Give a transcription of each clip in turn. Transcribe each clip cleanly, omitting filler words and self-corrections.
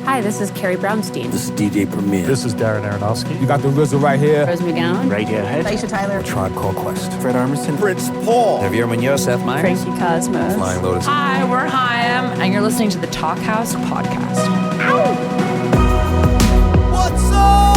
Hi, this is Carrie Brownstein. This is DJ Premier. This is Darren Aronofsky. You got the RZA right here. Rose McGowan. Radiohead. Aisha Tyler. Tribe Called Quest. Fred Armisen. Prince Paul. Javier Munoz. Seth Meyers. Frankie Cosmos. Flying Lotus. Hi, we're Chaim, and you're listening to the Talkhouse Podcast. What's up?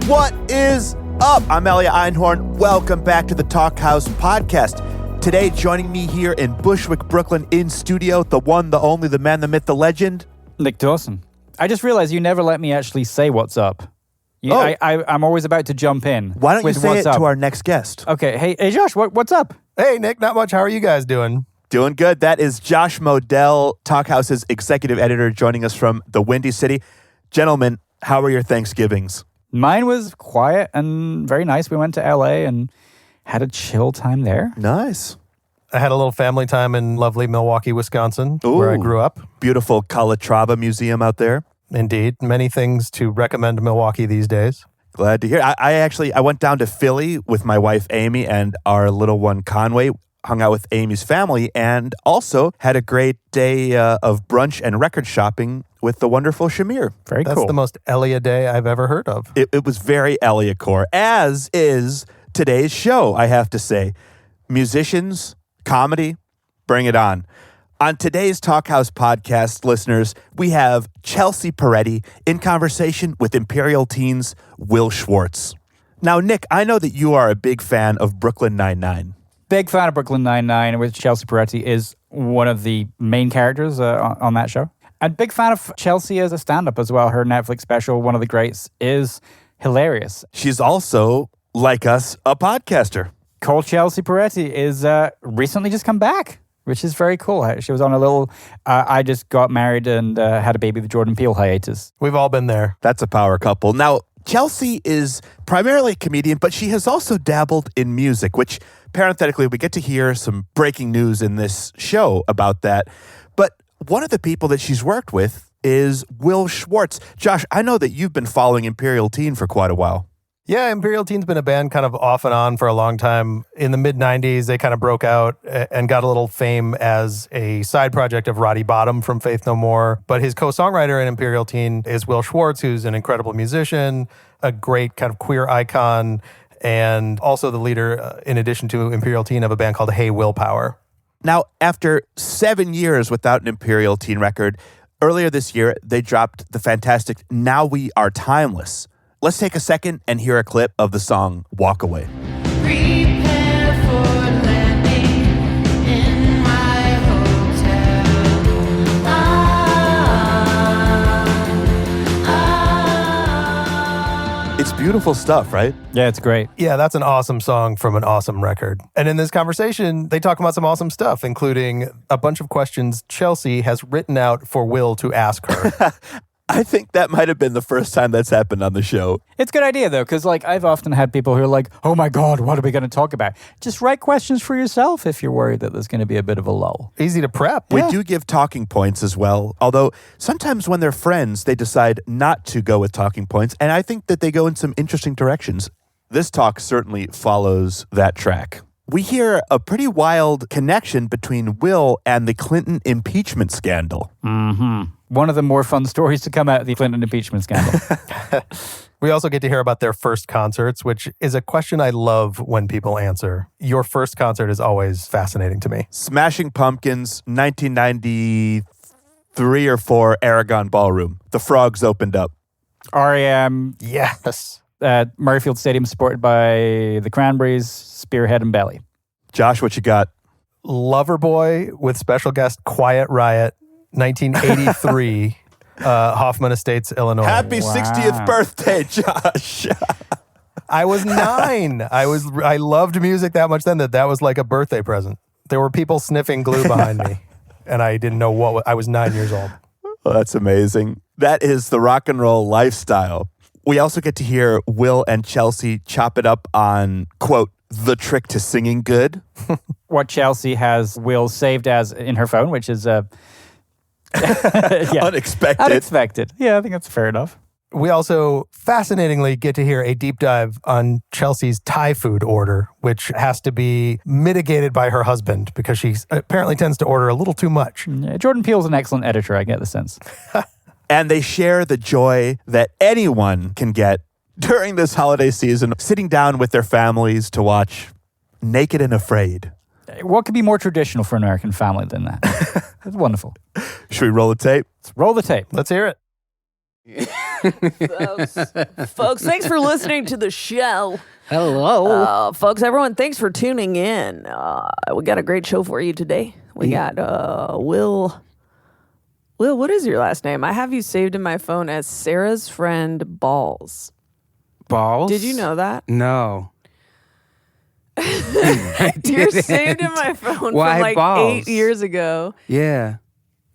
What is up? I'm Elia Einhorn. Welcome back to the Talkhouse Podcast. Today, joining me here in Bushwick, Brooklyn, in studio, the one, the only, the man, the myth, the legend, Nick Dawson. I just realized you never let me actually say what's up. I'm always about to jump in. Why don't you with say what's it up. to our next guest? Okay, hey Josh, what's up? Hey, Nick, not much. How are you guys doing? Doing good. That is Josh Modell, Talkhouse's executive editor, joining us from the Windy City. Gentlemen, how were your Thanksgivings? Mine was quiet and very nice. We went to LA and had a chill time there. Nice. I had a little family time in lovely Milwaukee, Wisconsin, Ooh. where I grew up. Beautiful Calatrava Museum out there. Indeed. Many things to recommend Milwaukee these days. Glad to hear. I went down to Philly with my wife, Amy, and our little one, Conway. Hung out with Amy's family and also had a great day of brunch and record shopping with the wonderful Shamir. Very cool. That's the most Elia day I've ever heard of. It was very Elia-core, as is today's show, I have to say. Musicians, comedy, bring it on. On today's Talkhouse Podcast, listeners, we have Chelsea Peretti in conversation with Imperial Teen's Will Schwartz. Now, Nick, I know that you are a big fan of Brooklyn Nine-Nine. Big fan of Brooklyn Nine-Nine, which Chelsea Peretti is one of the main characters on that show. And big fan of Chelsea as a stand-up as well. Her Netflix special, One of the Greats, is hilarious. She's also, like us, a podcaster. Called Chelsea Peretti is recently just come back, which is very cool. She was on a little, I just got married and had a baby with Jordan Peele hiatus. We've all been there. That's a power couple. Now, Chelsea is primarily a comedian, but she has also dabbled in music, which parenthetically, we get to hear some breaking news in this show about that. But one of the people that she's worked with is Will Schwartz. Josh, I know that you've been following Imperial Teen for quite a while. Yeah, Imperial Teen's been a band kind of off and on for a long time. In the mid-90s, they kind of broke out and got a little fame as a side project of Roddy Bottum from Faith No More. But his co-songwriter in Imperial Teen is Will Schwartz, who's an incredible musician, a great kind of queer icon, and also the leader, in addition to Imperial Teen, of a band called Hey Willpower. Now, after 7 years without an Imperial Teen record, earlier this year, they dropped the fantastic Now We Are Timeless. Let's take a second and hear a clip of the song Walk Away. Prepare for landing in my hotel. It's beautiful stuff, right? Yeah, it's great. Yeah, that's an awesome song from an awesome record. And in this conversation, they talk about some awesome stuff, including a bunch of questions Chelsea has written out for Will to ask her. I think that might have been the first time that's happened on the show. It's a good idea, though, because I've often had people who are like, oh my God, what are we going to talk about? Just write questions for yourself if you're worried that there's going to be a bit of a lull. Easy to prep. We do give talking points as well, although sometimes when they're friends, they decide not to go with talking points, and I think that they go in some interesting directions. This talk certainly follows that track. We hear a pretty wild connection between Will and the Clinton impeachment scandal. Mm-hmm. One of the more fun stories to come out of the Clinton impeachment scandal. We also get to hear about their first concerts, which is a question I love when people answer. Your first concert is always fascinating to me. Smashing Pumpkins, 1993 or 4, Aragon Ballroom. The Frogs opened up. REM. Yes. Murrayfield Stadium, supported by the Cranberries, Spearhead and Belly. Josh, what you got? Loverboy with special guest Quiet Riot, 1983, Hoffman Estates, Illinois. Happy 60th birthday, Josh. I was 9. I loved music that much then that was like a birthday present. There were people sniffing glue behind me, and I didn't know I was 9 years old. Oh, that's amazing. That is the rock and roll lifestyle. We also get to hear Will and Chelsea chop it up on, quote, the trick to singing good. What Chelsea has Will saved as in her phone, which is Unexpected. Unexpected. Yeah, I think that's fair enough. We also fascinatingly get to hear a deep dive on Chelsea's Thai food order, which has to be mitigated by her husband because she apparently tends to order a little too much. Yeah, Jordan Peele's an excellent editor, I get the sense. And they share the joy that anyone can get during this holiday season, sitting down with their families to watch Naked and Afraid. What could be more traditional for an American family than that? It's wonderful. Should we roll the tape? Let's roll the tape. Let's hear it. Folks, thanks for listening to the show. Hello. Folks, everyone, thanks for tuning in. We got a great show for you today. We got Will. Will, what is your last name? I have you saved in my phone as Sarah's friend Balls. Balls? Did you know that? No. You're saved in my phone Why from like balls? 8 years ago. Yeah.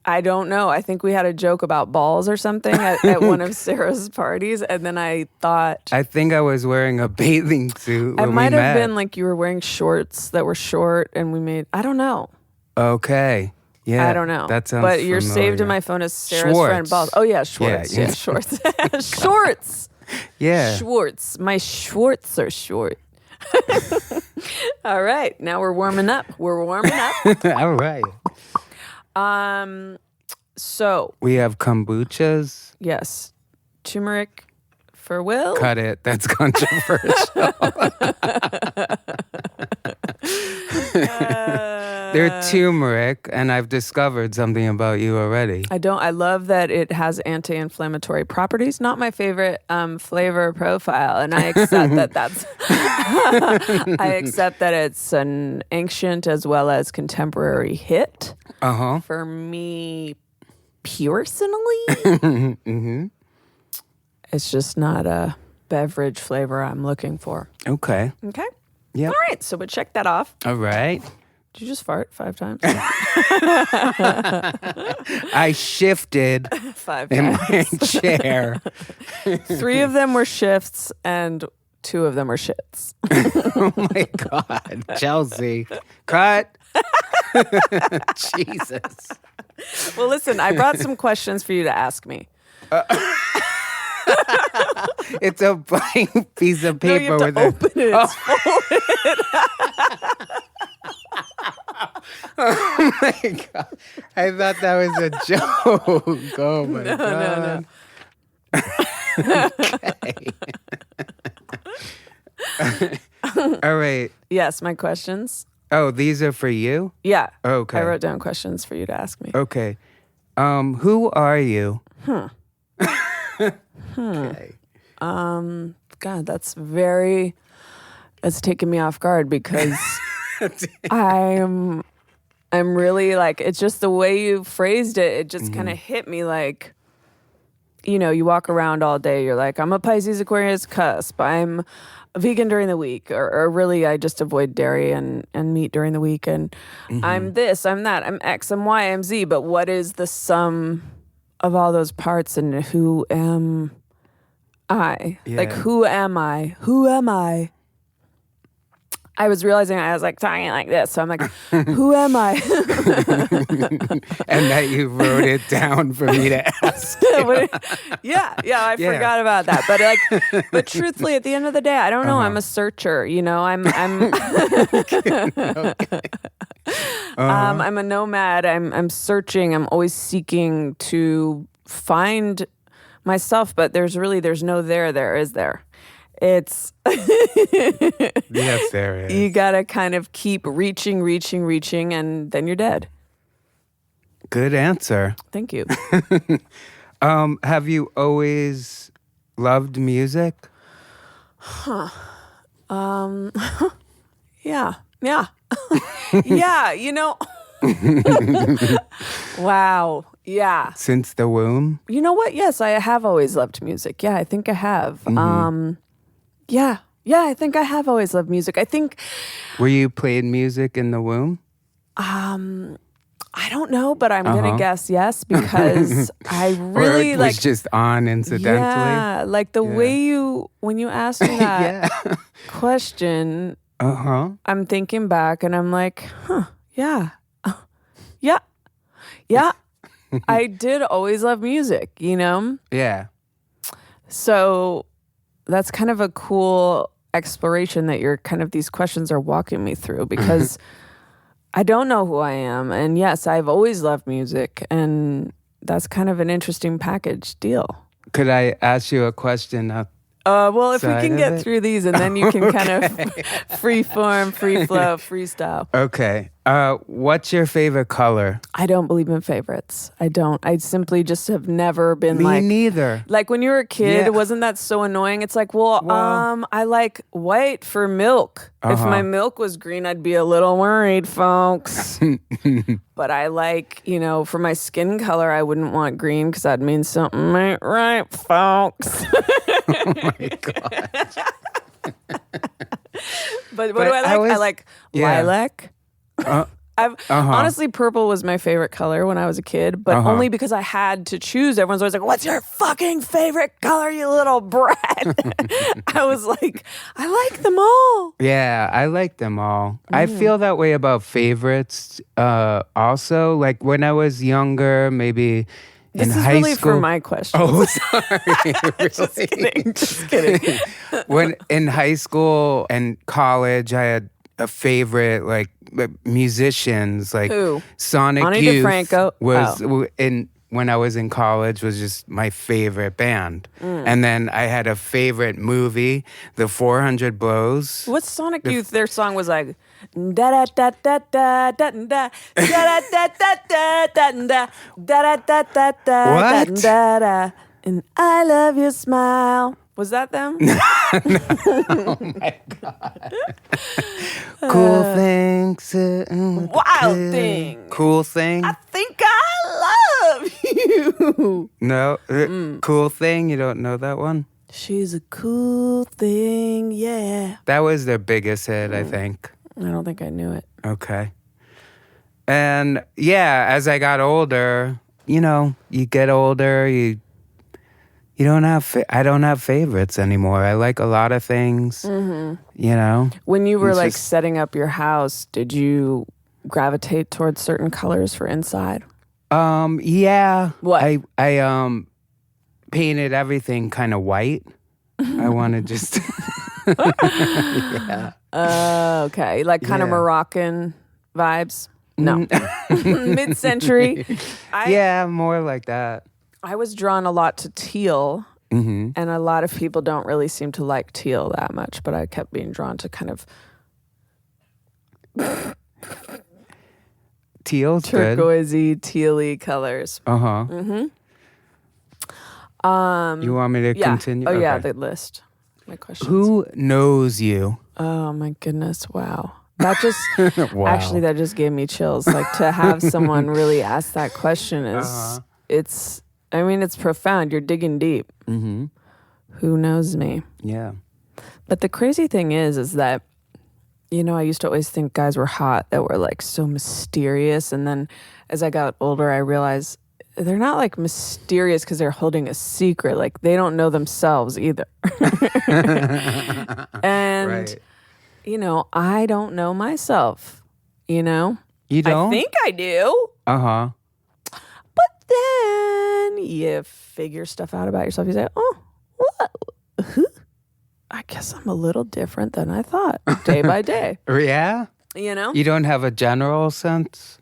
I don't know. I think we had a joke about balls or something at one of Sarah's parties, and then I thought I think I was wearing a bathing suit it when might we have met. been like you were wearing shorts that were short, and we made. I don't know. Okay. Yeah. I don't know. That sounds But you're saved in familiar. my phone as Sarah's friend Schwartz. Balls. Oh yeah, Schwartz. Yeah, Yeah, yeah. Schwartz. Schwartz. Yeah. Schwartz. My Schwartz are short. All right, now we're warming up. We're warming up. All right. So We have kombuchas. yes, turmeric for Will. Cut it. That's controversial. They're turmeric, and I've discovered something about you already. I love that it has anti-inflammatory properties. Not my favorite flavor profile, and I accept that that's. I accept that it's an ancient as well as contemporary hit. Uh-huh. For me, personally, Mm-hmm. it's just not a beverage flavor I'm looking for. Okay. Okay. Yeah. All right. So, but check that off. All right. Did you just fart 5 times? I shifted 5 in times. my chair. 3 of them were shifts and 2 of them were shits. Oh my God. Chelsea. Cut. Jesus. Well, listen, I brought some questions for you to ask me. It's a blank piece of No, you paper have to with open it. It's folded. Oh my God. I thought that was a joke. Oh my God. Okay. All right. Yes, my questions. Oh, these are for you? Yeah. Okay. I wrote down questions for you to ask me. Okay. Who are you? Okay. God, that's taken me off guard because I'm really like, it's just the way you phrased it. It just kind of hit me like, you know, you walk around all day. You're like, I'm a Pisces Aquarius cusp. I'm a vegan during the week, or really, I just avoid dairy and meat during the week. And I'm this, I'm that, I'm X, I'm Y, I'm Z. But what is the sum of all those parts, and who am I? Like, Yeah. who am I? Who am I? I was realizing I was like talking like this, so I'm like, who am I? And that you wrote it down for me to ask. yeah, I forgot about that. But truthfully, at the end of the day, I don't know. I'm a searcher. You know, I'm I'm a nomad. I'm searching. I'm always seeking to find myself. But there's no there, is there? It's Yes, there is. you gotta kind of keep reaching, and then you're dead. Good answer. Thank you. Have you always loved music? Yeah. Yeah, you know. Wow. Yeah. Since the womb? You know what? Yes, I have always loved music. Yeah, I think I have. Yeah, I think I have always loved music. I think Were you playing music in the womb? I don't know, but I'm gonna guess yes because I really or it like was just on incidentally? Yeah, like the way when you asked me that question, I'm thinking back and I'm like, yeah. I did always love music, you know? Yeah. So that's kind of a cool exploration that you're kind of these questions are walking me through because I don't know who I am. And yes, I've always loved music, and that's kind of an interesting package deal. Could I ask you a question? Well, if we Side can of get it? through these, and then you can kind of free form, free flow, freestyle. Okay. What's your favorite color? I don't believe in favorites. I don't. I simply just have never been Me like. neither. Like when you were a kid, Yeah. wasn't that so annoying? It's like, well, Well- I like white for milk. If my milk was green, I'd be a little worried, folks. But I like, for my skin color, I wouldn't want green because that means something ain't right, folks. Oh my God. But what do I like? I like lilac. Honestly, purple was my favorite color when I was a kid, but only because I had to choose. Everyone's always like, what's your fucking favorite color, you little brat? I was like, I like them all. Yeah, I like them all. I feel that way about favorites also. Like when I was younger, maybe This in is high really school. for my question. Oh, sorry. Just kidding. Just kidding. When in high school and college, I had a favorite like musicians like Who? Sonic Ani Youth DeFranco? was when I was in college was just my favorite band. And then I had a favorite movie, The 400 Blows. What's Sonic Youth? Their song was like da da da da da da da da da da da da da da da da da What? da da. And I love your smile. Was that them? Cool things. Wild thing. Cool thing. I think I love you. No. Cool thing. You don't know that one? She's a cool thing, yeah. That was their biggest hit, I think. I don't think I knew it. Okay. And yeah, as I got older, you get older, you don't have, I don't have favorites anymore. I like a lot of things, When you were It's like just- setting up your house, did you gravitate towards certain colors for inside? Yeah. What? I painted everything kind of white. I want to just, Okay. Like kind of Yeah. Moroccan vibes? No. Mid-century. yeah, more like that. I was drawn a lot to teal, and a lot of people don't really seem to like teal that much, but I kept being drawn to kind of Teal's good. turquoisey, tealy colors. Uh-huh. You want me to Yeah. continue? Oh, yeah, Okay. the list. My questions. Who knows you? Oh, my goodness. Wow. That just, Wow. actually, that just gave me chills. Like to have someone really ask that question is, it's profound. You're digging deep. Mm-hmm. Who knows me? Yeah. But the crazy thing is that, I used to always think guys were hot that were like so mysterious. And then as I got older, I realized they're not like mysterious because they're holding a secret. Like they don't know themselves either. And, Right. I don't know myself, You don't? I think I do. Uh-huh. But then you figure stuff out about yourself. You say, oh, what? I guess I'm a little different than I thought day by day. Yeah? You don't have a general sense?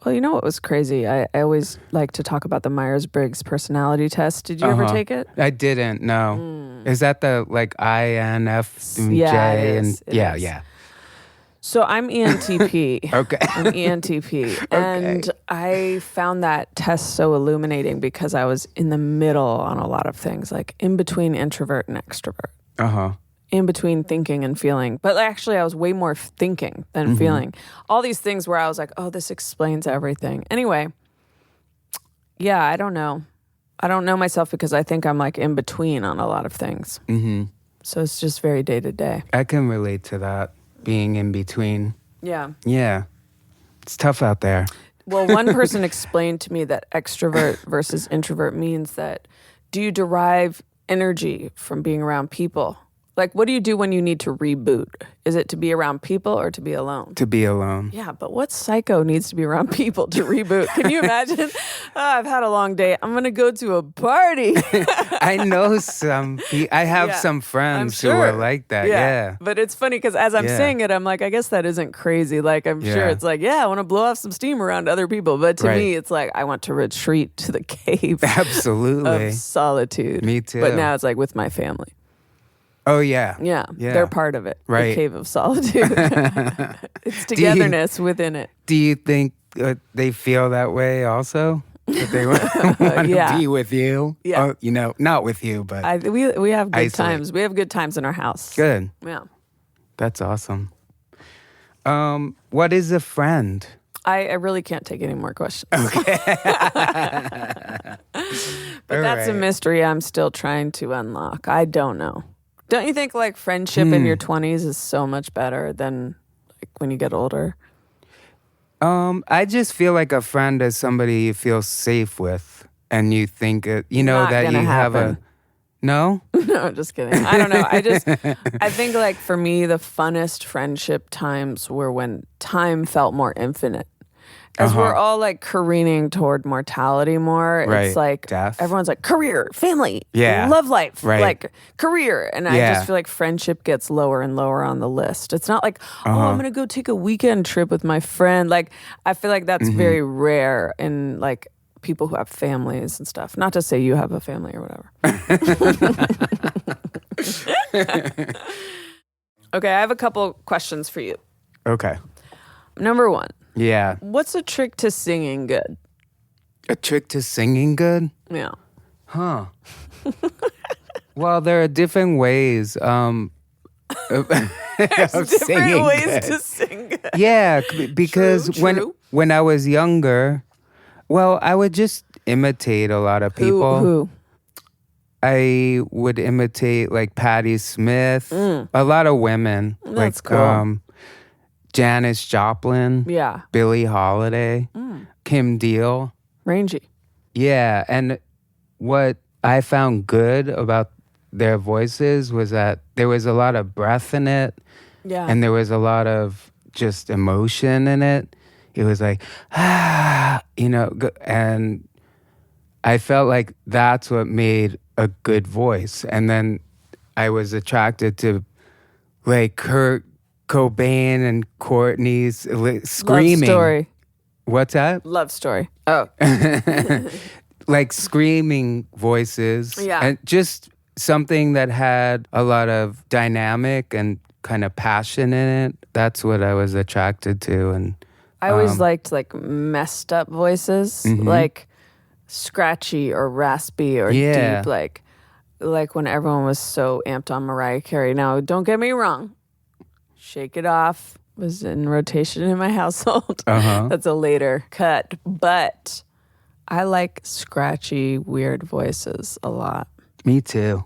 Well, you know what was crazy? I always like to talk about the Myers-Briggs personality test. Did you ever take it? I didn't, no. Is that the like INFJ? Yeah, it and is. It yeah, is. yeah. So I'm ENTP. Okay. I'm ENTP. And I found that test so illuminating because I was in the middle on a lot of things, like in between introvert and extrovert. Uh-huh. In between thinking and feeling. But actually, I was way more thinking than feeling. All these things where I was like, oh, this explains everything. Anyway, yeah, I don't know. I don't know myself because I think I'm like in between on a lot of things. Mm-hmm. So it's just very day to day. I can relate to that, being in between. Yeah. Yeah. It's tough out there. Well, one person explained to me that extrovert versus introvert means that do you derive energy from being around people? Like, what do you do when you need to reboot? Is it to be around people or to be alone? To be alone. Yeah, but what psycho needs to be around people to reboot? Can you imagine? Oh, I've had a long day. I'm going to go to a party. I know some. I have Yeah, some friends I'm who are sure. like that. Yeah. But it's funny because as I'm Yeah. saying it, I'm like, I guess that isn't crazy. Like, I'm sure Yeah. it's like, yeah, I want to blow off some steam around other people. But to Right. me, it's like, I want to retreat to the cave Absolutely. of solitude. Me too. But now it's like with my family. Oh yeah. Yeah. Yeah. They're part of it. Right. The cave of solitude. It's togetherness within it. Do you think they feel that way also? That they want to Yeah. be with you? Yeah. Oh, not with you, but We have good Isolate. times. We have good times in our house. good. Yeah. That's awesome. What is a friend? I really can't take any more questions. Okay. But that's a right. mystery I'm still trying to unlock. I don't know. Don't you think like friendship in your 20s is so much better than like when you get older? I just feel like a friend is somebody you feel safe with, and you think Not that gonna you have happen. no. No, just kidding. I don't know. I think like for me, the funnest friendship times were when time felt more infinite. As we're all like careening toward mortality more, Right. it's like Death. everyone's like career, family, Yeah. love life, Right. like career. And I Yeah. just feel like friendship gets lower and lower on the list. It's not like, oh, I'm going to go take a weekend trip with my friend. Like, I feel like that's very rare in like people who have families and stuff. Not to say you have a family or whatever. Okay, I have a couple questions for you. Okay. Number one, Yeah. what's a trick to singing good? A trick to singing good? Yeah. Huh. Well, there are different ways of Different singing ways good. to sing good. Yeah, because True. when I was younger, well, I would just imitate a lot of people. Who? I would imitate like Patti Smith, a lot of women, That's like cool. Janis Joplin, Yeah. Billie Holiday, Kim Deal. Rangy. Yeah, and what I found good about their voices was that there was a lot of breath in it, Yeah. and there was a lot of just emotion in it. It was like, and I felt like that's what made a good voice. And then I was attracted to like Kurt Cobain and Courtney's screaming. Love story. What's that? Love story. Oh. Like screaming voices. Yeah. And just something that had a lot of dynamic and kind of passion in it. That's what I was attracted to. And I always liked like messed up voices, like scratchy or raspy or Yeah. deep, like when everyone was so amped on Mariah Carey. Now, don't get me wrong, Shake It Off was in rotation in my household. That's a later cut, but I like scratchy, weird voices a lot. me too.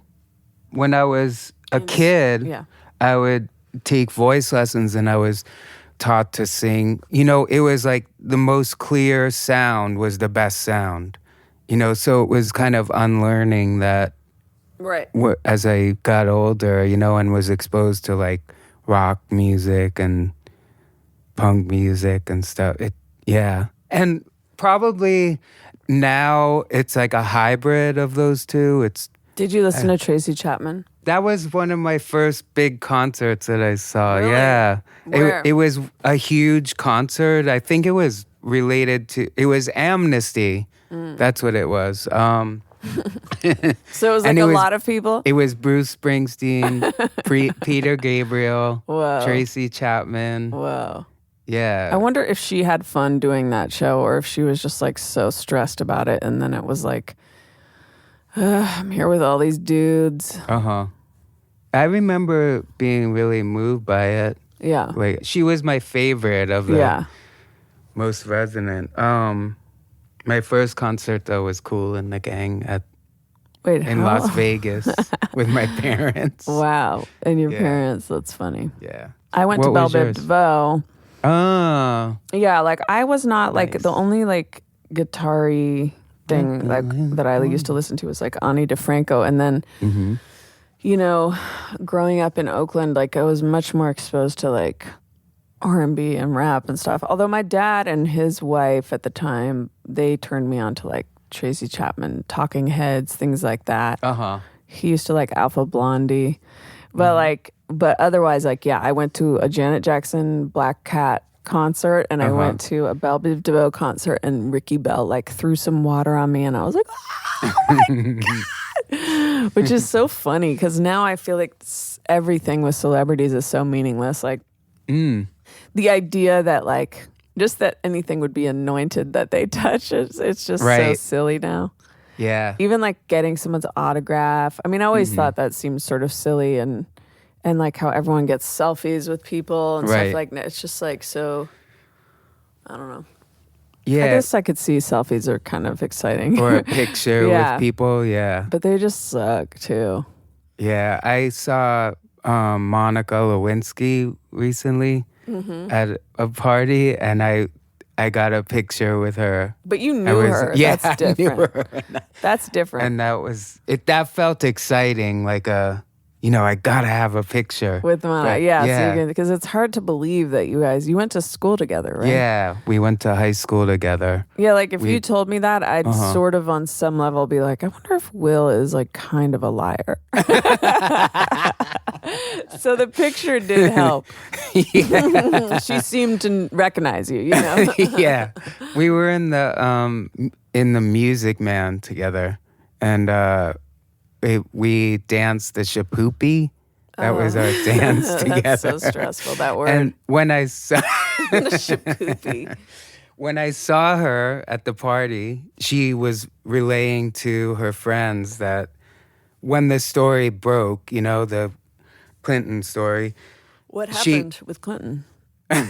When I was a kid, yeah. I would take voice lessons and I was taught to sing. You know, it was like the most clear sound was the best sound. You know, so it was kind of unlearning that Right. as I got older, you know, and was exposed to like rock music and punk music and stuff. And probably now it's like a hybrid of those two. Did you listen to Tracy Chapman? That was one of my first big concerts that I saw. Really? Yeah. Where? It was a huge concert. I think it was related to, it was Amnesty. That's what it was. So it was like And it a was- lot of people? It was Bruce Springsteen, Peter Gabriel, Whoa. Tracy Chapman. Whoa. Yeah. I wonder if she had fun doing that show or if she was just like so stressed about it. And then it was like, I'm here with all these dudes. I remember being really moved by it. Yeah. Like, she was my favorite of the Yeah. most resonant. My first concert though was Kool and the Gang Wait, in how? Las Vegas with my parents. Wow. And your Yeah. parents, that's funny. Yeah. I went to What Belle was Biv yours? DeVoe. Oh. Yeah, like I was not like Nice. the only like guitar-y thing like that I used to listen to was like Ani DeFranco. And then, you know, growing up in Oakland, like I was much more exposed to like R&B and rap and stuff. Although my dad and his wife at the time, they turned me on to like Tracy Chapman, Talking Heads, things like that. Uh-huh. He used to like Alpha Blondie. But but otherwise, like, yeah, I went to a Janet Jackson Black Cat concert, and I went to a Belle Biv DeVoe concert, and Ricky Bell like threw some water on me, and I was like, oh my God. Which is so funny because now I feel like everything with celebrities is so meaningless. Like the idea that like just that anything would be anointed that they touch, it's just so silly now. Yeah. Even like getting someone's autograph. I mean, I always thought that seemed sort of silly, and like how everyone gets selfies with people and stuff like that. It's just like so, I don't know. Yeah. I guess I could see selfies are kind of exciting. Or a picture with people, But they just suck too. Yeah, I saw Monica Lewinsky recently at a party, and I got a picture with her. But you knew her. Yeah, That's I knew different. her. That's different. And that felt exciting, like I gotta have a picture with Monica. But, Yeah. Because it's hard to believe that you went to school together, right? Yeah, we went to high school together. Yeah, like if you told me that, I'd sort of on some level be like, I wonder if Will is like kind of a liar. So the picture did help. She seemed to recognize you, you know? Yeah. We were in the Music Man together, and we danced the shapoopy. That was our dance together. That's so stressful, that word. And when I saw Shapoopy. when I saw her at the party, she was relaying to her friends that when the story broke, the Clinton story. What happened with Clinton? For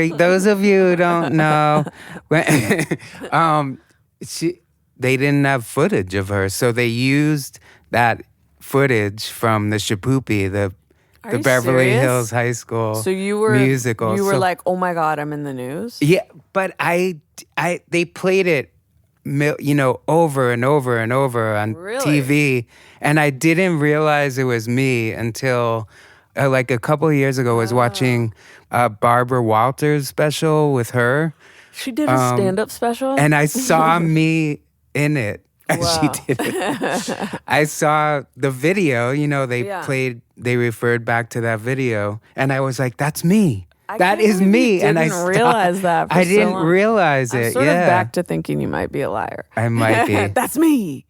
those of you who don't know, they didn't have footage of her, so they used that footage from the Shapoopy, the Beverly serious? Hills High School So you were musical. You were like, oh my God, I'm in the news? Yeah, but they played it, over and over and over on TV, and I didn't realize it was me until like a couple of years ago. I was watching a Barbara Walters special with her. She did a stand-up special? And I saw me in it as Wow. she did it. I saw the video, they referred back to that video, and I was like, that's me. That is me. And I stopped. realize that. I didn't realize I'm it. sort of back to thinking you might be a liar. I might be. That's me.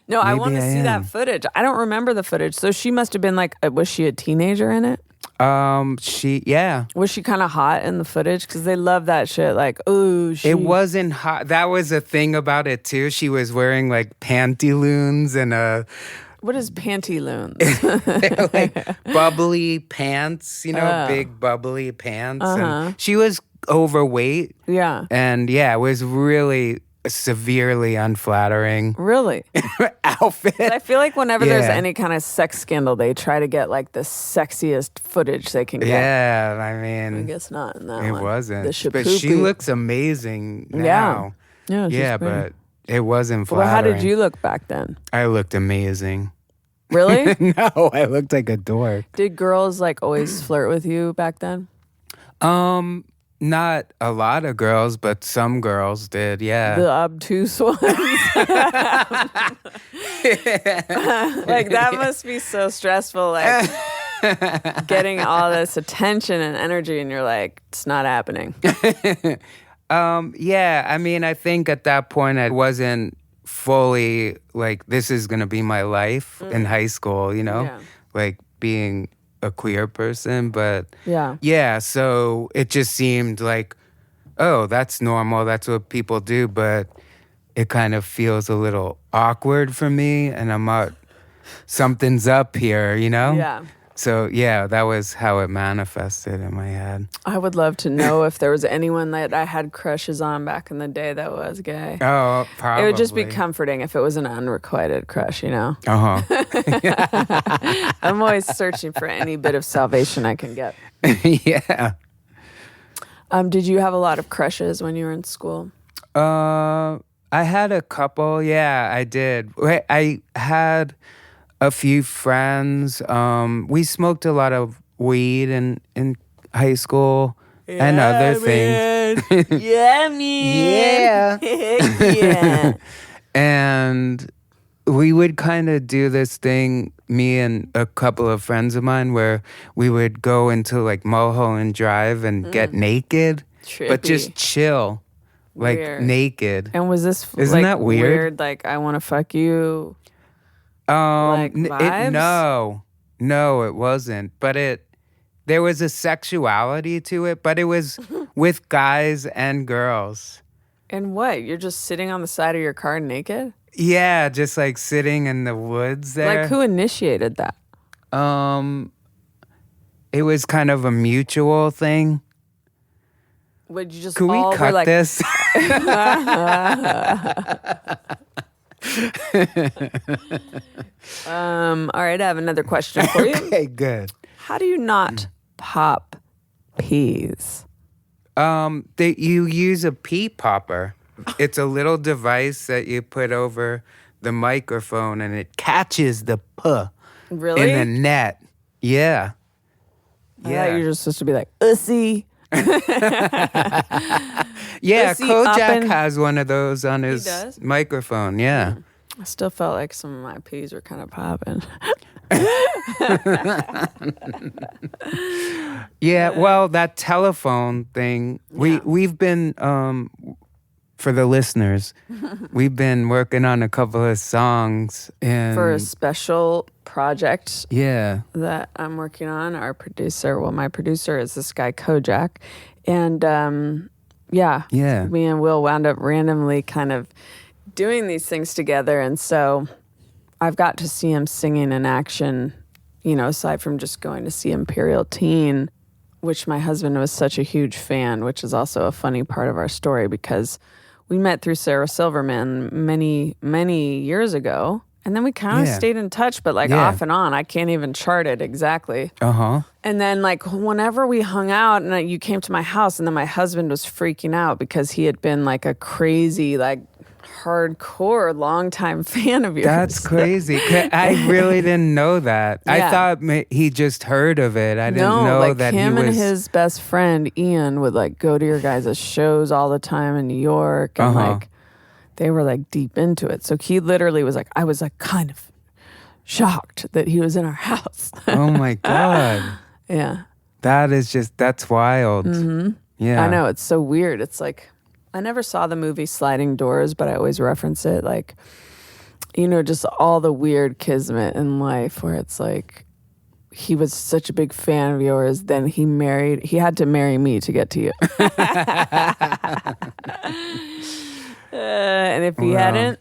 No, I Maybe want to I see that am. footage. I don't remember the footage. So she must have been like, was she a teenager in it? Yeah. Was she kind of hot in the footage? Because they love that shit. Like, ooh, It wasn't hot. That was a thing about it too. She was wearing like pantaloons and What is pantaloons? they're like bubbly pants, big bubbly pants. And she was overweight. Yeah. And it was really severely unflattering Really? outfit. I feel like whenever there's Yeah. any kind of sex scandal, they try to get like the sexiest footage they can get. Yeah, I I mean, guess not in that it one. wasn't. The But she shapoopy. looks amazing now. Yeah. She's Yeah, pretty. but it wasn't Well, how flattering. did you look back then? I looked amazing. Really? No, I looked like a dork. Did girls like always flirt with you back then? Not a lot of girls, but some girls did, yeah. The obtuse ones. Like that must be so stressful. Like getting all this attention and energy, and you're like, it's not happening. Yeah, I mean, I think at that point I wasn't fully like, this is going to be my life in high school, Yeah. like being a queer person. But Yeah. so it just seemed like, oh, that's normal. That's what people do. But it kind of feels a little awkward for me. And I'm not, something's up here, Yeah. So, that was how it manifested in my head. I would love to know if there was anyone that I had crushes on back in the day that was gay. Oh, probably. It would just be comforting if it was an unrequited crush, Uh-huh. I'm always searching for any bit of salvation I can get. Yeah. Did you have a lot of crushes when you were in school? I had a couple. Yeah, I did. I had a few friends. We smoked a lot of weed in high school and other things. Yeah, man. Yeah. And we would kind of do this thing, me and a couple of friends of mine, where we would go into like Mulholland Drive and get naked, but just chill, like Weird. naked. And was this Isn't that weird? Like, I want to fuck you. Like vibes? No, it wasn't. But there was a sexuality to it, but it was with guys and girls. And what? You're just sitting on the side of your car naked? Yeah, just like sitting in the woods there. Like, who initiated that? It was kind of a mutual thing. Would you just Could we all cut were like, this? all right, I have another question for you. Okay, good. How do you not pop peas? You use a pea popper. It's a little device that you put over the microphone, and it catches the puh Really? in the net. Yeah. I thought you were just supposed to be like, ussy. Yeah, Ussy Kojak uppin'. has one of those on does? his microphone. Yeah. I still felt like some of my peas were kind of popping. Yeah, well, that telephone thing, we've been, for the listeners, we've been working on a couple of songs. And For a special project yeah. that I'm working on, my producer is this guy Kojak. And Yeah. me and Will wound up randomly kind of doing these things together. And so I've got to see him singing in action, aside from just going to see Imperial Teen, which my husband was such a huge fan, which is also a funny part of our story because we met through Sarah Silverman many, many years ago. And then we kind of stayed in touch, but off and on. I can't even chart it exactly. Uh-huh. And then whenever we hung out and you came to my house, and then my husband was freaking out because he had been like a crazy, hardcore longtime fan of yours. That's crazy. I really didn't know that. Yeah. I thought he just heard of it. I didn't know that him he was... and his best friend Ian would go to your guys' shows all the time in New York, and they were deep into it. So he literally was I was kind of shocked that he was in our house. Oh my God. Yeah. That's wild. Mm-hmm. Yeah. I know, it's so weird. It's I never saw the movie Sliding Doors, but I always reference it just all the weird kismet in life where it's he was such a big fan of yours, then he had to marry me to get to you. And if he hadn't,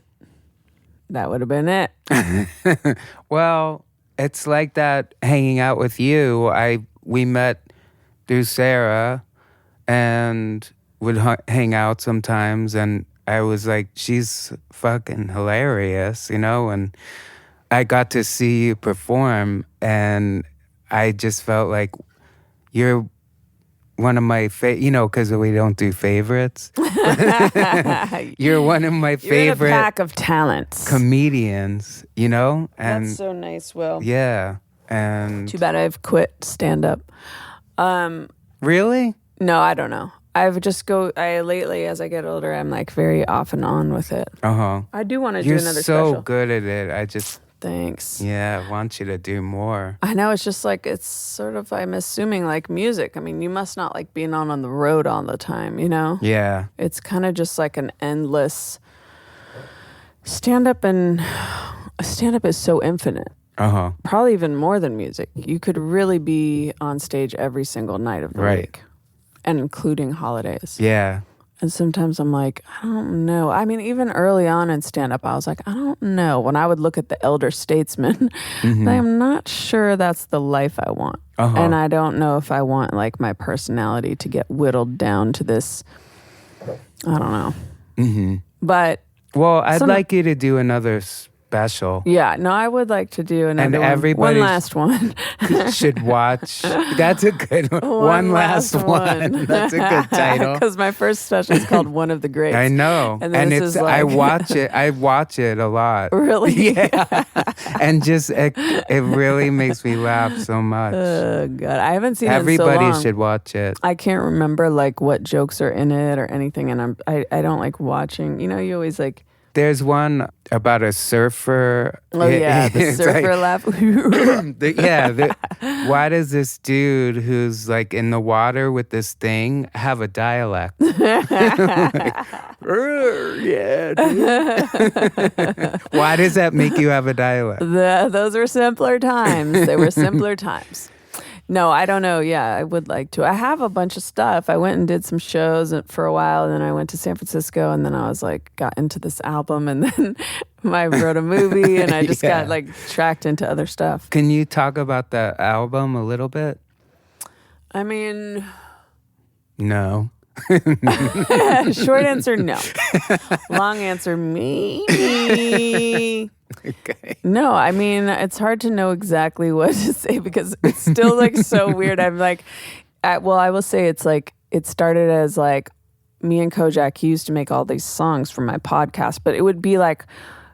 that would have been it. Well, it's like that hanging out with you. We met through Sarah and would hang out sometimes, and I was like, she's fucking hilarious, and I got to see you perform, and I just felt like you're one of my because we don't do favorites. You're one of my favorite You're in a pack of talents. comedians, and That's so nice, Will. yeah, and Too bad I've quit stand-up. really, No, I don't know. Lately, as I get older, I'm very off and on with it. I do want to do you're another so special. good at it. I just Thanks. I want you to do more. I know, it's just it's sort of, I'm assuming music. I mean, you must not being on the road all the time, Yeah, It's kind of just an endless stand-up, and stand-up is so infinite. Probably even more than music. You could really be on stage every single night of the week, and including holidays. yeah. And sometimes I'm I don't know. I mean, even early on in stand-up, I was I don't know. When I would look at the elder statesmen, I'm not sure that's the life I want. And I don't know if I want my personality to get whittled down to this, I don't know. But Well, I'd like you to do another special. Yeah, no, I would like to do another one. everybody One last one. should watch. That's a good one. One last one. That's a good title. Because my first special is called One of the Greats. I know. And And this it's is like- I watch it. I watch it a lot. Really? Yeah. And just it really makes me laugh so much. Oh, God. I haven't seen it in so Everybody long. should watch it. I can't remember like what jokes are in it or anything, and I don't like watching. You know, you always like. There's one about a surfer. Oh yeah, the It's surfer laugh. Why does this dude who's like in the water with this thing have a dialect? Yeah, dude. Why does that make you have a dialect? Those were simpler times. They were simpler times. No, I don't know. Yeah, I would like to. I have a bunch of stuff. I went and did some shows for a while, and then I went to San Francisco, and then I was like, got into this album, and then I wrote a movie, and I just got like tracked into other stuff. Can you talk about the album a little bit? I mean, No. short answer, no. Long answer, maybe. Okay. No, I mean, it's hard to know exactly what to say because it's still like so weird. I'm like, I will say it's like, it started as like me and Kojak, he used to make all these songs for my podcast, but it would be like,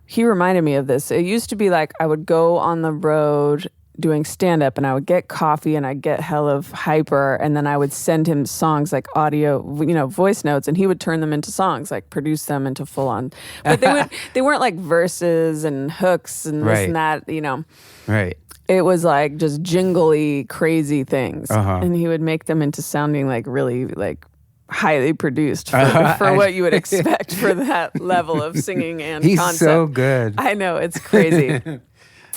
he reminded me of this. It used to be like, I would go on the road doing stand-up and I would get coffee and I'd get hell of hyper and then I would send him songs like audio, voice notes, and he would turn them into songs, like produce them into full-on. But they weren't like verses and hooks and this Right. and that, Right. It was like just jingly, crazy things. Uh-huh. And he would make them into sounding like really like highly produced for what you would expect for that level of singing and He's concept. so good. I know, it's crazy.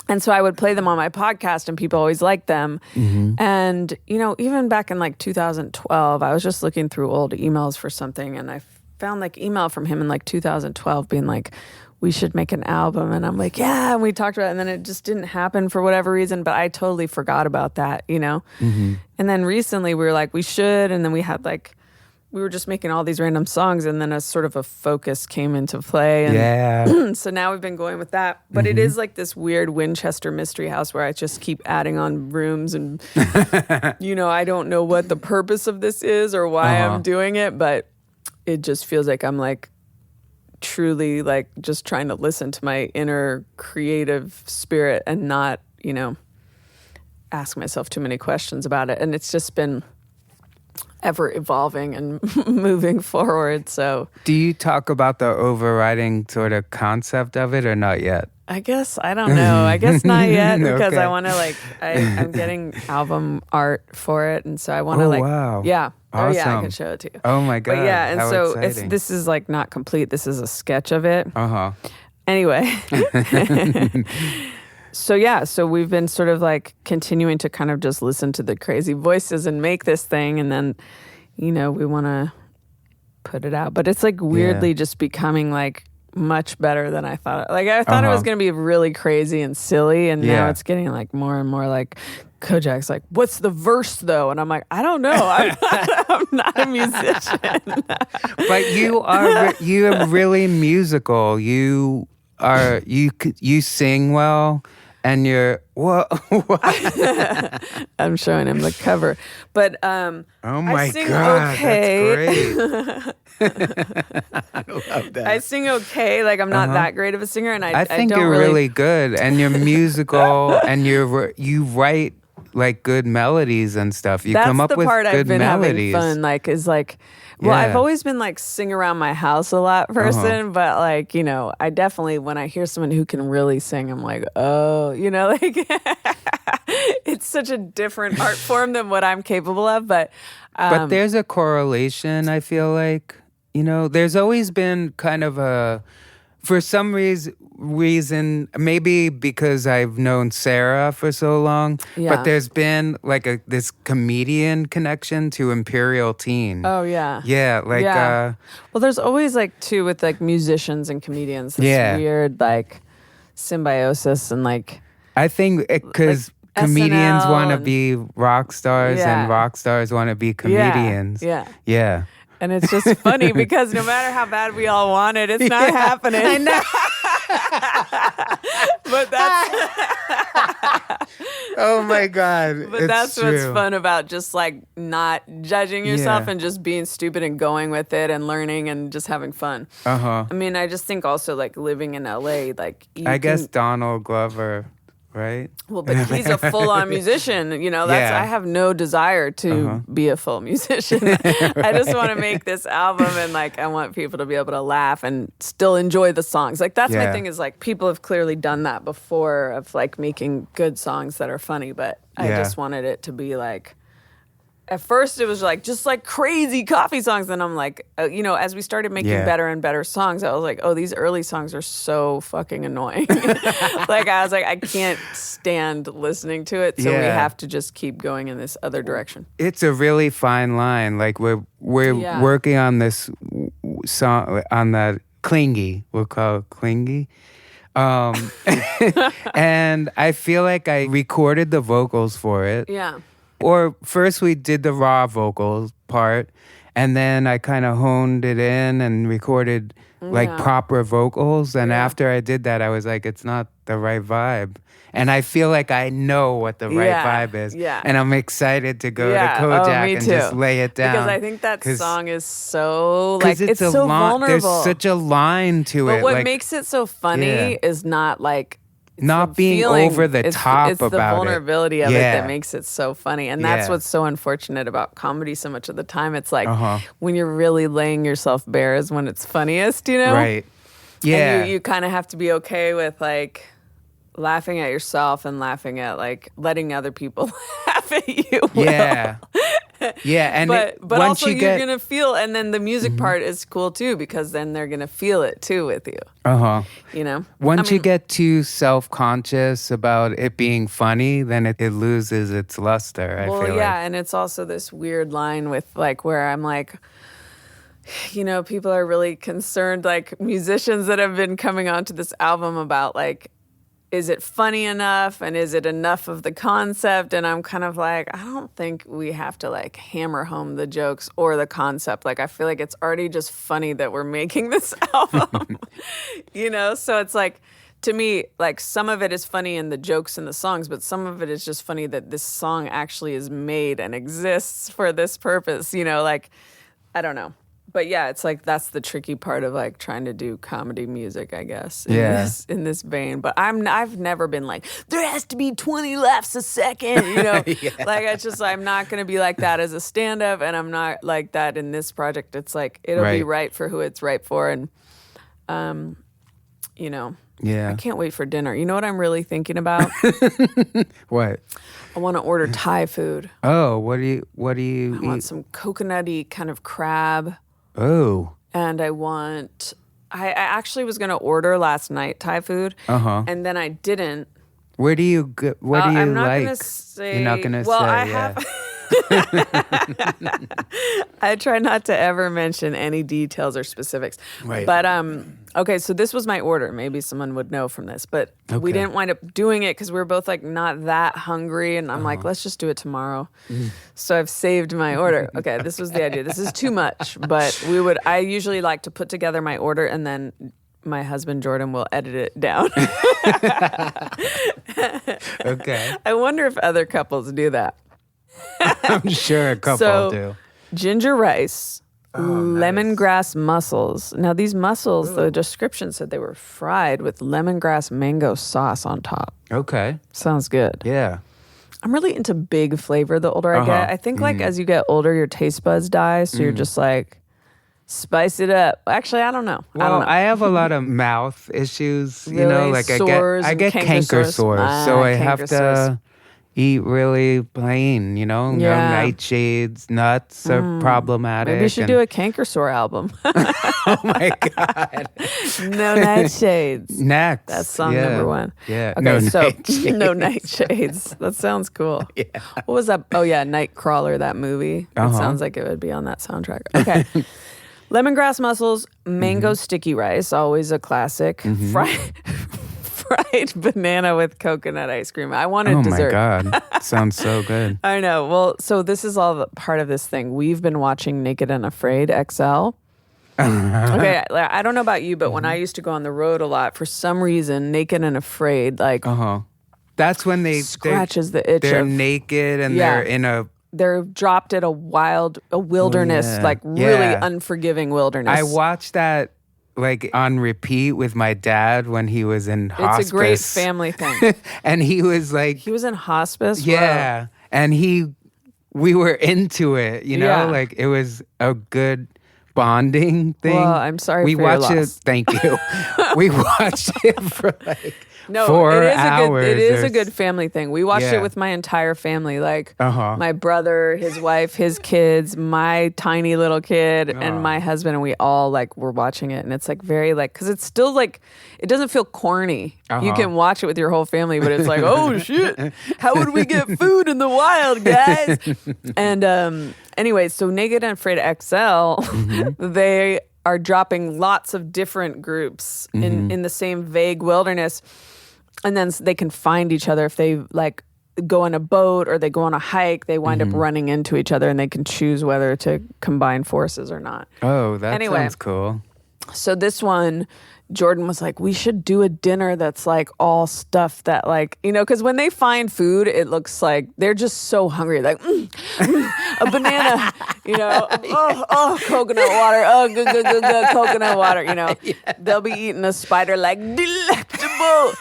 And so I would play them on my podcast and people always liked them. Mm-hmm. And, even back in like 2012, I was just looking through old emails for something and I found like email from him in like 2012 being like, we should make an album. And I'm like, yeah. And we talked about it and then it just didn't happen for whatever reason, but I totally forgot about that, Mm-hmm. And then recently we were like, we should. And then we had like, we were just making all these random songs and then a sort of a focus came into play. And Yeah. so now we've been going with that. But it is like this weird Winchester mystery house where I just keep adding on rooms and, I don't know what the purpose of this is or why I'm doing it, but it just feels like I'm like truly like just trying to listen to my inner creative spirit and not, ask myself too many questions about it. And it's just been ever evolving and moving forward. So Do you talk about the overriding sort of concept of it or not yet? I guess, I don't know. I guess not yet because Okay. I want to I'm getting album art for it. And so I want to wow. yeah. Oh yeah, I Awesome. can show it to you. Oh my God. But yeah, and how so exciting. this is like not complete. This is a sketch of it. Uh-huh. Anyway. So we've been sort of like continuing to kind of just listen to the crazy voices and make this thing. And then, we want to put it out. But it's like weirdly just becoming like much better than I thought. Like I thought it was going to be really crazy and silly. And now it's getting like more and more like Kojak's like, what's the verse though? And I'm like, I don't know. I'm not a musician. But you're really musical. You sing well, and you're I'm showing him the cover, but oh my I sing God, okay. that's great. I love that. I sing okay. Like I'm not that great of a singer, and I think don't you're really good, and you're musical, and you write like good melodies and stuff. You That's come up the with part good I've been melodies. having fun. Like is like. Well, Yeah. I've always been like sing around my house a lot person, but like, I definitely, when I hear someone who can really sing, I'm like, oh, like it's such a different art form than what I'm capable of. But there's a correlation, I feel like. There's always been kind of for some reason, maybe because I've known Sarah for so long, but there's been like this comedian connection to Imperial Teen. oh yeah. Yeah, like Well, there's always like too with like musicians and comedians, this weird like symbiosis and like I think because Like comedians SNL want to and- be rock stars Yeah. and rock stars want to be comedians. Yeah. Yeah. And it's just funny because no matter how bad we all want it, it's not happening. I know. But that's Oh my God. but it's that's true. what's fun about just like not judging yourself Yeah. and just being stupid and going with it and learning and just having fun. Uh-huh. I mean, I just think also like living in LA, like I guess Donald Glover, right? well, but he's a full-on musician. You know, that's Yeah. I have no desire to be a full musician. I just want to make this album, and like I want people to be able to laugh and still enjoy the songs. Like that's my Yeah. thing. Is like people have clearly done that before of like making good songs that are funny, but I Yeah. just wanted it to be like. At first, it was like just like crazy coffee songs, and I'm like, you know, as we started making Yeah. better and better songs, I was like, oh, these early songs are so fucking annoying. Like I was like, I can't stand listening to it, so we Yeah. have to just keep going in this other direction. It's a really fine line. Like we're Yeah. working on this song on that Clingy. We'll call it Clingy. And I feel like I recorded the vocals for it. Yeah. Or first we did the raw vocals part, and then I kind of honed it in and recorded like Yeah. proper vocals. And Yeah. after I did that, I was like, it's not the right vibe. And I feel like I know what the right Yeah. vibe is. Yeah. And I'm excited to go Yeah. to Oh, Kojak me and too. just lay it down. Because I think that 'Cause- song is so 'cause like it's so vulnerable. There's such a line to but it. what like, makes it so funny Yeah. is not like it's Not the being feeling, over the it's, top it's the about it. vulnerability of it Yeah. that makes it so funny, and that's Yeah. what's so unfortunate about comedy. So much of the time, it's like Uh-huh. when you're really laying yourself bare is when it's funniest, you know? Right. Yeah. And you kind of have to be okay with like laughing at yourself and laughing at like letting other people laugh at you. Yeah. Yeah. And But once also you you're get, gonna feel, and then the music part is cool too, because then they're gonna feel it too with you. uh-huh. You know. Once you get too self-conscious about it being funny, then it loses its luster, I Well, feel yeah, like. and it's also this weird line with like where I'm like, you know, people are really concerned, like musicians that have been coming onto this album about like, is it funny enough and is it enough of the concept? And I'm kind of like, I don't think we have to like hammer home the jokes or the concept. Like I feel like it's already just funny that we're making this album, you know? So it's like, to me, like some of it is funny in the jokes and the songs, but some of it is just funny that this song actually is made and exists for this purpose, you know, like, I don't know. But yeah, it's like that's the tricky part of like trying to do comedy music, I guess. In this vein. But I've never been like, there has to be 20 laughs a second, you know. Like it's just I'm not gonna be like that as a stand-up, and I'm not like that in this project. It's like it'll be right for who it's right for, and you know. Yeah. I can't wait for dinner. You know what I'm really thinking about? What? I want to order Thai food. Oh, what do you I eat? want some coconutty kind of crab. Oh. And I actually was going to order last night Thai food. Uh-huh. And then I didn't. What do you I'm not like? gonna say. You're not gonna well, say. I yeah. have. I try not to ever mention any details or specifics. Right. But okay, so this was my order. Maybe someone would know from this, but we Okay. didn't wind up doing it because we were both like not that hungry, and I'm Uh-huh. like, let's just do it tomorrow. So I've saved my order. Okay, this was the idea. This is too much, but I usually like to put together my order and then my husband Jordan will edit it down. Okay. I wonder if other couples do that. I'm sure a couple So- do. Ginger rice, lemongrass mussels. Now these mussels, the description said they were fried with lemongrass mango sauce on top. Okay. Sounds good. Yeah. I'm really into big flavor the older I get. I think like as you get older, your taste buds die, so you're just like, spice it up. Actually, I don't know. I Well, don't know. I have a lot of mouth issues, you know, Really? like Sores I and get canker canker sores? sores, so I have Canker to sores. eat really plain, you know, no Yeah. nightshades, nuts are problematic. Maybe you should and- do a canker sore album. Oh my god. No nightshades. Next. That's song yeah. number one. Yeah. Okay, no so nightshades. no nightshades. That sounds cool. Yeah. What was that? Oh yeah, Nightcrawler, that movie. It Uh-huh. sounds like it would be on that soundtrack. Okay. Lemongrass mussels, mango sticky rice, always a classic. Fried banana with coconut ice cream. I wanted Oh dessert. my god. Sounds so good. I know. Well, so this is all part of this thing. We've been watching Naked and Afraid XL. Okay, like, I don't know about you, but when I used to go on the road a lot, for some reason, Naked and Afraid, like That's when scratches the itch. They're of, naked and they're in a. They're dropped at a wilderness, like really unforgiving wilderness. I watched that like on repeat with my dad when he was in hospice. It's a great family thing. And he was like, he was in hospice. yeah, Whoa. and we were into it. You know, like it was a good bonding thing. Well, I'm sorry we for your watched it. loss. Thank you. We watched it for like. No, 4 it is hours. It is a good family thing. We watched Yeah. it with my entire family, like my brother, his wife, his kids, my tiny little kid, and my husband, and we all like were watching it, and it's like very like because it's still like it doesn't feel corny. You can watch it with your whole family, but it's like oh shit, how would we get food in the wild, guys? And anyway, so Naked and Afraid XL, they are dropping lots of different groups in the same vague wilderness. And then they can find each other if they like go on a boat or they go on a hike. They wind up running into each other, and they can choose whether to combine forces or not. Oh, that sounds cool. So this one, Jordan was like, we should do a dinner that's like all stuff that like, you know, because when they find food, it looks like they're just so hungry. Like, a banana, you know, coconut water. Oh, good, coconut water, you know. They'll be eating a spider like delectable.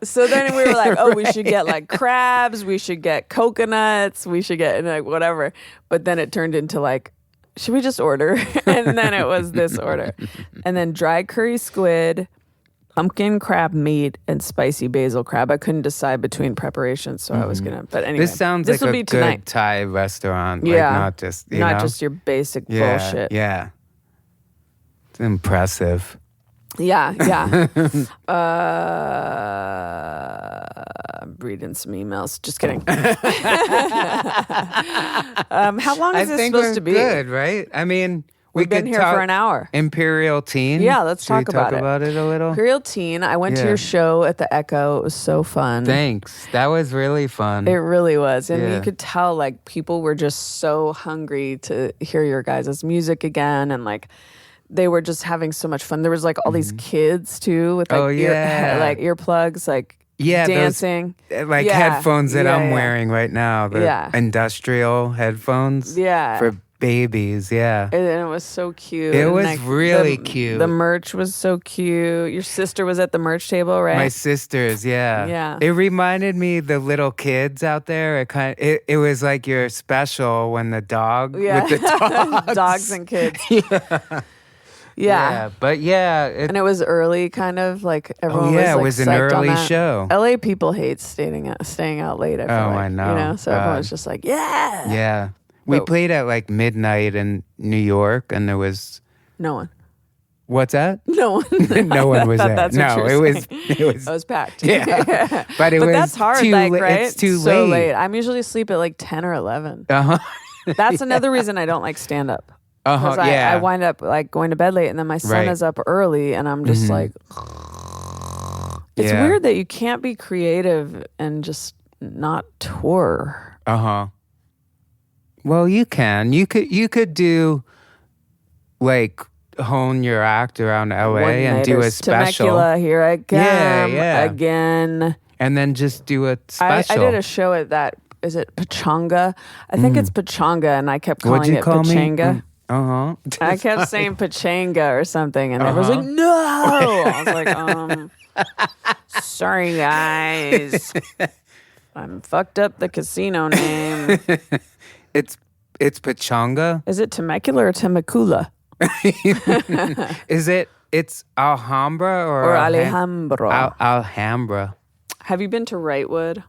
So then we were like, oh, we should get like crabs. We should get coconuts. We should get like whatever. But then it turned into like, should we just order? And then it was this order. And then dry curry squid, pumpkin crab meat, and spicy basil crab. I couldn't decide between preparations, so I was going to. But anyway. This sounds will like be a tonight. good Thai restaurant. Yeah. Like not just, you Not know? just your basic Yeah, bullshit. Yeah. It's impressive. Yeah. I'm reading some emails. Just kidding. How long is this supposed to be? Good, right? I mean, We've been here for an hour. Imperial Teen. Yeah, let's Should we talk about it. Talk about it a little. Imperial Teen. I went to Yeah. your show at the Echo. It was so fun. Thanks. That was really fun. It really was. And Yeah. you could tell like people were just so hungry to hear your guys' music again, and like they were just having so much fun. There was like all these kids too with like like earplugs, like dancing. Like Yeah. headphones that Yeah, I'm yeah. wearing right now. The industrial headphones. Yeah. For babies, yeah. And it was so cute. It And, was like, really cute. The merch was so cute. Your sister was at the merch table, right? My sisters, yeah. Yeah. It reminded me of the little kids out there. It was like your special when the dog with the dogs. Dogs and kids. Yeah. But yeah. And it was early, kind of like everyone was like it was an psyched on early that. show. LA people hate staying out late. I feel like, I know. You know, so God. everyone's just like, yeah. Yeah. We But- played at like midnight in New York, and there was. No one. What's that? No one. No one was I thought there. that's what No, you were it was. saying. It was. It was packed. Yeah. But it But was. that's hard, too like, la- right? It's too so late. I'm usually asleep at like 10 or 11. Uh huh. That's another reason I don't like stand up. Uh-huh, Because yeah. I wind up like going to bed late, and then my son Right. is up early, and I'm just like, it's Yeah. weird that you can't be creative and just not tour. Uh-huh. Well, you can. You could do like hone your act around LA and do a special. Temecula, here I come Yeah. again. And then just do a I special. did a show at that. Is it Pachanga? I think it's Pachanga, and I kept calling What'd you it call Pachanga. me? Uh-huh. I kept saying Pachanga or something, and everyone's like, no! I was like, sorry, guys. I'm fucked up the casino name. It's Pachanga. Is it Temecula or Temecula? Is it? It's Alhambra or Alejandro? Alhambra. Have you been to Wrightwood?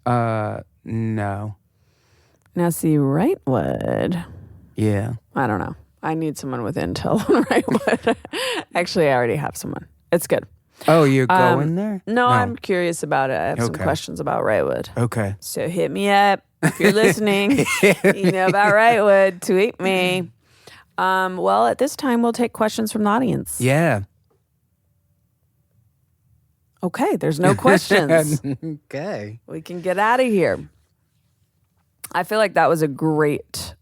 No. Now, see, Wrightwood. Yeah. I don't know. I need someone with intel on Wrightwood. Actually, I already have someone. It's good. Oh, you're going there? No, I'm curious about it. I have some Okay. questions about Wrightwood. Okay. So hit me up if you're listening. You know about Wrightwood. Tweet me. Well, at this time, we'll take questions from the audience. Yeah. Okay, there's no questions. Okay. We can get out of here. I feel like that was a great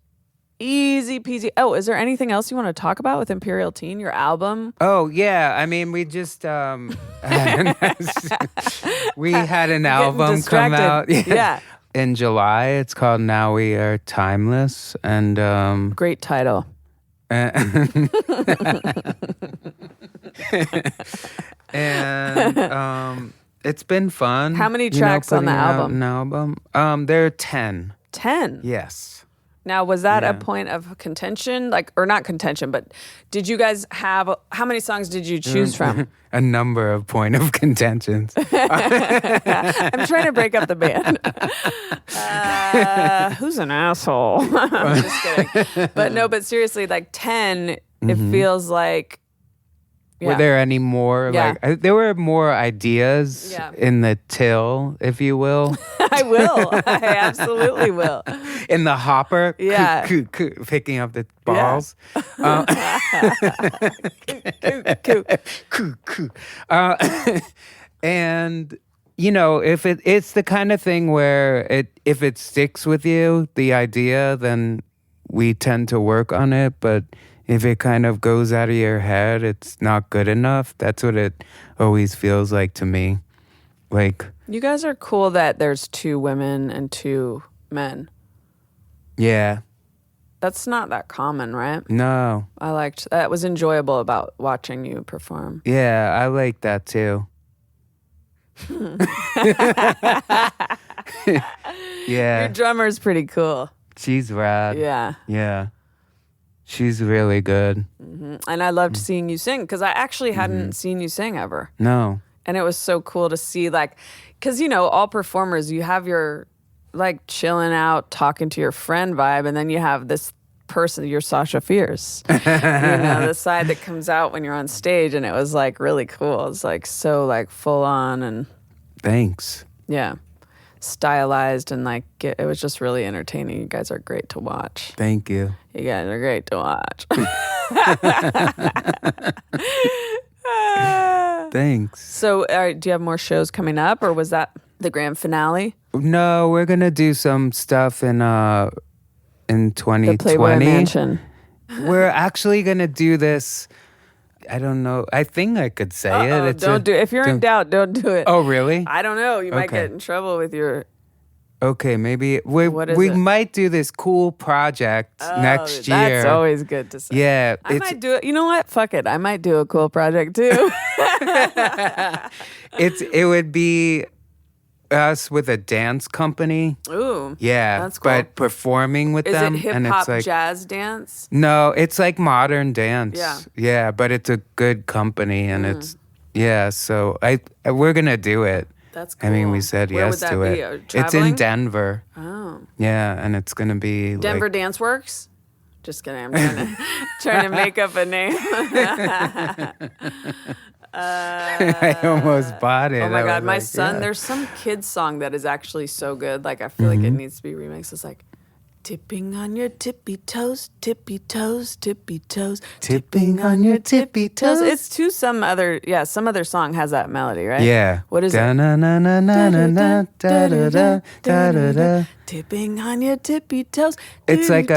Easy peasy. Oh, is there anything else you want to talk about with Imperial Teen, your album? Oh yeah, I mean we just we had an album come distracted. out Yeah. in July. It's called Now We Are Timeless, and Great title. and it's been fun. How many tracks on the putting out album? An album. There are 10. 10. Yes. Now, was that Yeah. a point of contention? Like, or not contention, but did you guys have, how many songs did you choose from? A number of point of contentions. I'm trying to break up the band. Who's an asshole? I'm just kidding. But seriously, like 10, it feels like. Were there any more? Yeah. There were more ideas Yeah. in the till, if you will, I will. I absolutely will. in the hopper. Yeah. Picking up the balls. And if it's the kind of thing where if it sticks with you, the idea, then we tend to work on it. But if it kind of goes out of your head, it's not good enough. That's what it always feels like to me. Like, You guys are cool that there's 2 women and 2 men. yeah, That's not that common, right? no, I liked that. Was enjoyable about watching you perform. yeah, I like that too. Your Yeah, drummer's pretty cool. she's rad. Yeah. Yeah, she's really good. And I loved seeing you sing because I actually hadn't seen you sing ever. No, And it was so cool to see, like, because, all performers, you have your, like, chilling out, talking to your friend vibe, and then you have this person, you're Sasha Fierce. The side that comes out when you're on stage, and it was, like, really cool. It's, like, so, like, full on and, thanks. yeah, stylized, and, like, it was just really entertaining. You guys are great to watch. Thank you. You guys are great to watch. Thanks. So, do you have more shows coming up, or was that the grand finale? No, we're gonna do some stuff in The 2020. Playboy Mansion. We're actually gonna do this. I don't know. I think I could say it. It's Don't do it. If you're in doubt, don't do it. Oh, really? I don't know. You might Okay. get in trouble with your. Okay, maybe we What is we it? might do this cool project next year. That's always good to say. Yeah, I might do it. You know what? Fuck it. I might do a cool project too. it would be us with a dance company. Ooh. Yeah, That's cool. but performing with Is them, it hip and hop it's like jazz dance? no, it's like modern dance. Yeah. yeah, but it's a good company, and it's So we're gonna do it. That's cool. I mean, we said Where yes would that to be? it. It's Traveling? in Denver. Oh. Yeah, and it's gonna be Denver like, Dance Works? Just kidding. I'm trying to make up a name. I almost bought it. Oh my I God, was my like, son, yeah. there's some kid's song that is actually so good. Like, I feel like it needs to be remixed. It's like, tipping on your tippy toes, tippy toes, tippy toes, Tipping on your tippy toes. It's to some other song has that melody, right? Yeah. What is it? Da-na-na-na-na-na, da-da-da, da-da-da. Tipping on your tippy toes. It's like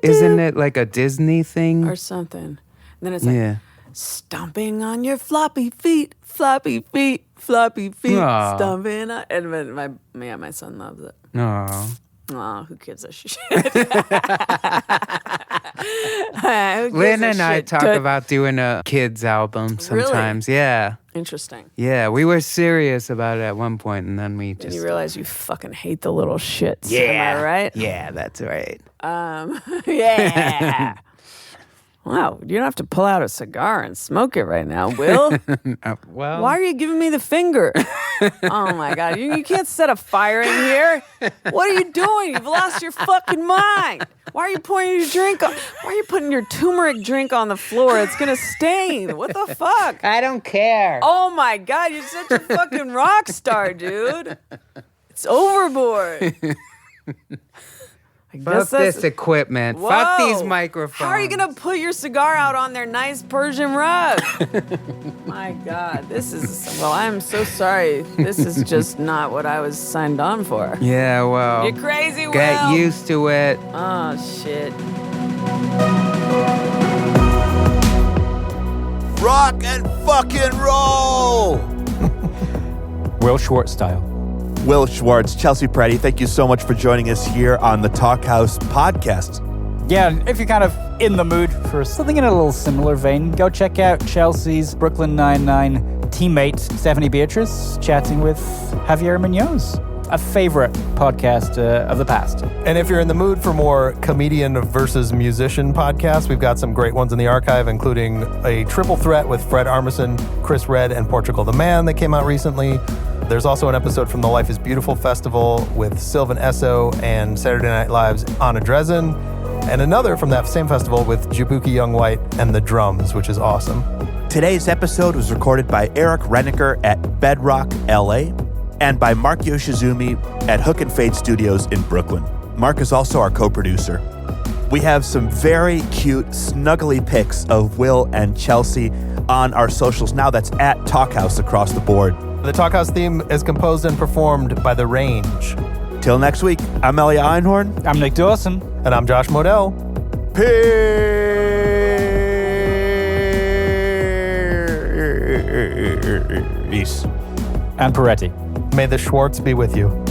isn't it like a Disney thing? Or something. And then it's like, Yeah. stomping on your floppy feet, floppy feet, floppy feet, Aw. stomping on. And my son loves it. No. Oh, who gives a shit? Lynn and I talk about doing a kids album sometimes. Yeah. Interesting. Yeah. We were serious about it at one point, and then we And just. you realize you fucking hate the little shits. Yeah. Am I right? Yeah, that's right. Yeah. Wow. You don't have to pull out a cigar and smoke it right now, Will. Well. Why are you giving me the finger? Oh my God. You can't set a fire in here. What are you doing? You've lost your fucking mind. Why are you pouring your drink on? Why are you putting your turmeric drink on the floor? It's going to stain. What the fuck? I don't care. Oh my God. You're such a fucking rock star, dude. It's overboard. I Fuck guess that's- this equipment. Whoa. Fuck these microphones. How are you going to put your cigar out on their nice Persian rug? My God, I'm so sorry. This is just not what I was signed on for. Yeah, well. You're crazy, Will. Get used to it. Oh, shit. Rock and fucking roll! Will Schwartz style. Will Schwartz, Chelsea Peretti, thank you so much for joining us here on the Talkhouse Podcast. Yeah, if you're kind of in the mood for something in a little similar vein, go check out Chelsea's Brooklyn Nine-Nine teammate, Stephanie Beatrice, chatting with Javier Munoz, a favorite podcast of the past. And if you're in the mood for more comedian versus musician podcasts, we've got some great ones in the archive, including a triple threat with Fred Armisen, Chris Redd, and Portugal the Man that came out recently. There's also an episode from the Life is Beautiful Festival with Sylvan Esso and Saturday Night Live's Anna Dresden, and another from that same festival with Jabuki Young White and the Drums, which is awesome. Today's episode was recorded by Eric Rennaker at Bedrock.LA and by Mark Yoshizumi at Hook and Fade Studios in Brooklyn. Mark is also our co-producer. We have some very cute, snuggly pics of Will and Chelsea on our socials now. That's at Talkhouse across the board. The Talkhouse theme is composed and performed by The Range. Till next week, I'm Elia Einhorn. I'm Nick Dawson. And I'm Josh Modell. Peace. And Peretti. May the Schwartz be with you.